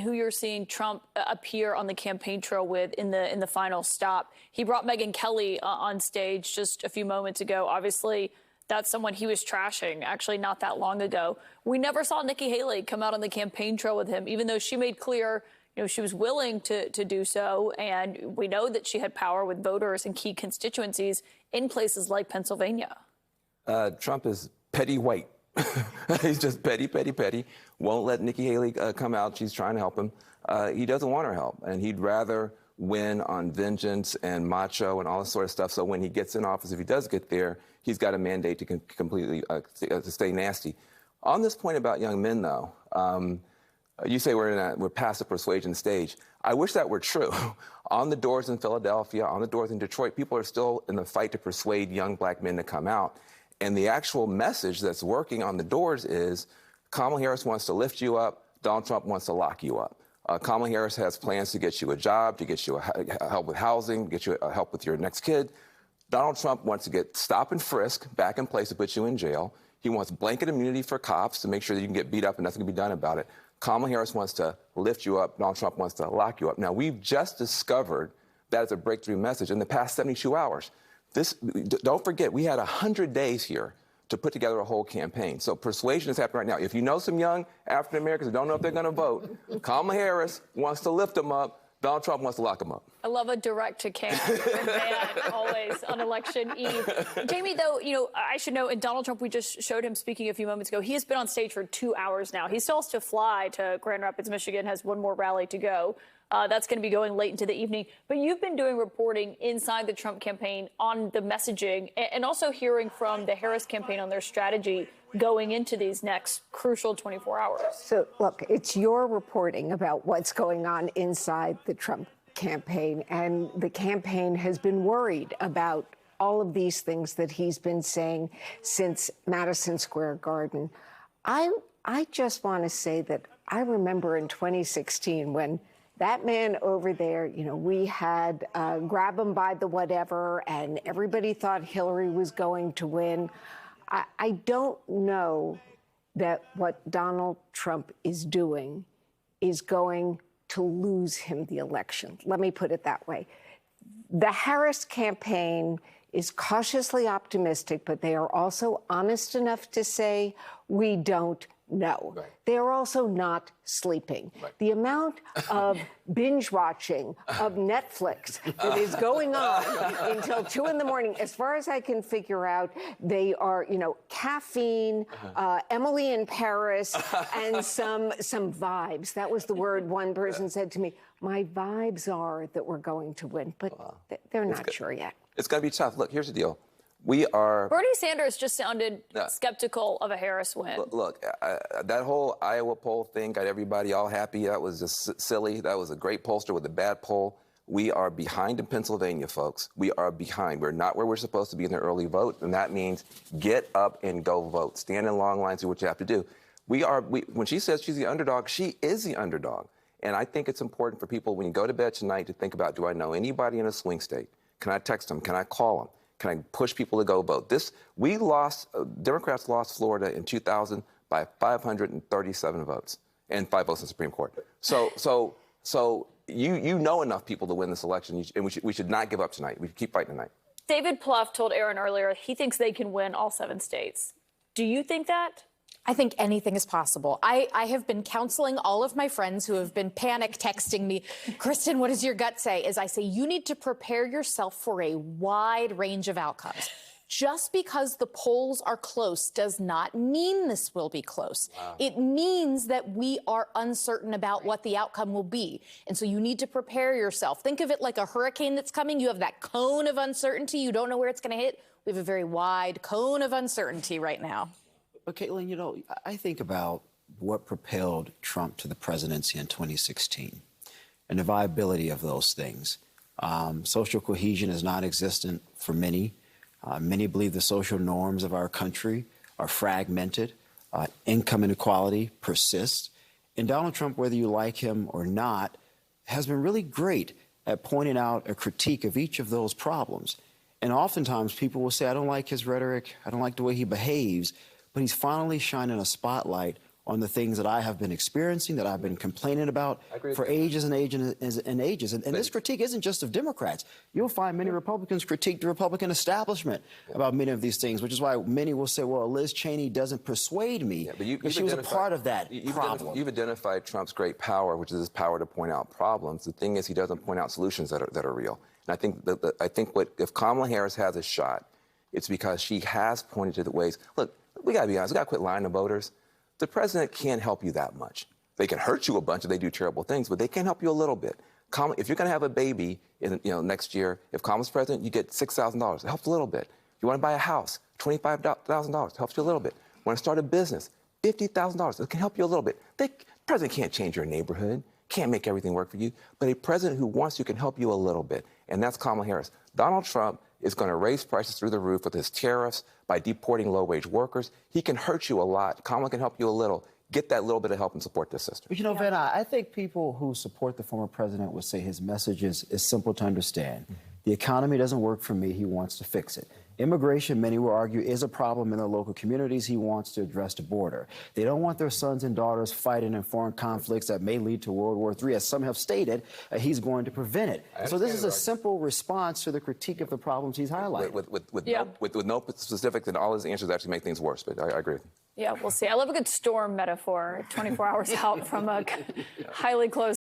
who you're seeing Trump appear on the campaign trail with in the final stop. He brought Megyn Kelly on stage just a few moments ago. Obviously, that's someone he was trashing actually not that long ago. We never saw Nikki Haley come out on the campaign trail with him, even though she made clear, she was willing to do so. And we know that she had power with voters in key constituencies in places like Pennsylvania. Trump is petty white. He's just petty, petty, petty. Won't let Nikki Haley come out. She's trying to help him. He doesn't want her help, and he'd rather win on vengeance and macho and all this sort of stuff. So when he gets in office, if he does get there, he's got a mandate to completely to stay nasty. On this point about young men, though, you say we're past the persuasion stage. I wish that were true. On the doors in Philadelphia, on the doors in Detroit, people are still in the fight to persuade young black men to come out. And the actual message that's working on the doors is Kamala Harris wants to lift you up. Donald Trump wants to lock you up. Kamala Harris has plans to get you a job, to get you help with housing, get you help with your next kid. Donald Trump wants to get stop and frisk back in place to put you in jail. He wants blanket immunity for cops to make sure that you can get beat up and nothing can be done about it. Kamala Harris wants to lift you up. Donald Trump wants to lock you up. Now, we've just discovered that is a breakthrough message in the past 72 hours. Don't forget, we had 100 days here to put together a whole campaign. So persuasion is happening right now. If you know some young African Americans who don't know if they're going to vote, Kamala Harris wants to lift them up. Donald Trump wants to lock them up. I love a direct to camp always on election eve. Jamie, though, I should know, and Donald Trump, we just showed him speaking a few moments ago. He has been on stage for 2 hours now. He still has to fly to Grand Rapids, Michigan, has one more rally to go. That's going to be going late into the evening. But you've been doing reporting inside the Trump campaign on the messaging and also hearing from the Harris campaign on their strategy going into these next crucial 24 hours. So, look, it's your reporting about what's going on inside the Trump campaign. And the campaign has been worried about all of these things that he's been saying since Madison Square Garden. I just want to say that I remember in 2016 when that man over there, we had grab him by the whatever, and everybody thought Hillary was going to win. I don't know that what Donald Trump is doing is going to lose him the election. Let me put it that way. The Harris campaign is cautiously optimistic, but they are also honest enough to say, we don't know. Right. They are also not sleeping. Right. The amount of binge watching of Netflix that is going on until 2 in the morning, as far as I can figure out, they are, caffeine, Emily in Paris, and some vibes. That was the word one person said to me. My vibes are that we're going to win, but they're not sure yet. It's going to be tough. Look, here's the deal. Bernie Sanders just sounded skeptical of a Harris win. Look, that whole Iowa poll thing got everybody all happy. That was just silly. That was a great pollster with a bad poll. We are behind in Pennsylvania, folks. We are behind. We're not where we're supposed to be in the early vote, and that means get up and go vote. Stand in long lines, do what you have to do. When she says she's the underdog, she is the underdog. And I think it's important for people, when you go to bed tonight, to think about, do I know anybody in a swing state? Can I text them? Can I call them? Can I push people to go vote? Democrats lost Florida in 2000 by 537 votes and 5 votes in the Supreme Court. So you know enough people to win this election, and we should not give up tonight. We should keep fighting tonight. David Plouffe told Aaron earlier he thinks they can win all 7 states. Do you think that? I think anything is possible. I have been counseling all of my friends who have been panic texting me, Kristen, what does your gut say? As I say, you need to prepare yourself for a wide range of outcomes. Just because the polls are close does not mean this will be close. Wow. It means that we are uncertain about what the outcome will be. And so you need to prepare yourself. Think of it like a hurricane that's coming. You have that cone of uncertainty. You don't know where it's going to hit. We have a very wide cone of uncertainty right now. But Caitlin, I think about what propelled Trump to the presidency in 2016 and the viability of those things. Social cohesion is non-existent for many. Many believe the social norms of our country are fragmented. Income inequality persists. And Donald Trump, whether you like him or not, has been really great at pointing out a critique of each of those problems. And oftentimes people will say, I don't like his rhetoric. I don't like the way he behaves. But he's finally shining a spotlight on the things that I have been experiencing, that I've been complaining about for ages and ages and ages. And this critique isn't just of Democrats. You'll find many Republicans critique the Republican establishment about many of these things, which is why many will say, well, Liz Cheney doesn't persuade me, but she was a part of that problem. You've identified Trump's great power, which is his power to point out problems. The thing is, he doesn't point out solutions that are real. And I think if Kamala Harris has a shot, it's because she has pointed to the ways. Look, we got to be honest. We got to quit lying to voters. The president can't help you that much. They can hurt you a bunch if they do terrible things, but they can help you a little bit. If you're going to have a baby next year, if Kamala's president, you get $6,000. It helps a little bit. You want to buy a house, $25,000. It helps you a little bit. Want to start a business, $50,000. It can help you a little bit. The president can't change your neighborhood, can't make everything work for you, but a president who wants you can help you a little bit, and that's Kamala Harris. Donald Trump is going to raise prices through the roof with his tariffs, by deporting low-wage workers. He can hurt you a lot. Kamala can help you a little. Get that little bit of help and support this system. But, Vanna, I think people who support the former president would say his message is simple to understand. The economy doesn't work for me. He wants to fix it. Immigration, many will argue, is a problem in their local communities. He wants to address the border. They don't want their sons and daughters fighting in foreign conflicts that may lead to World War III. As some have stated, he's going to prevent it. So this is a simple response to the critique of the problems he's highlighted. With no specifics, and all his answers actually make things worse, but I agree with you. Yeah, we'll see. I love a good storm metaphor, 24 hours out from a highly close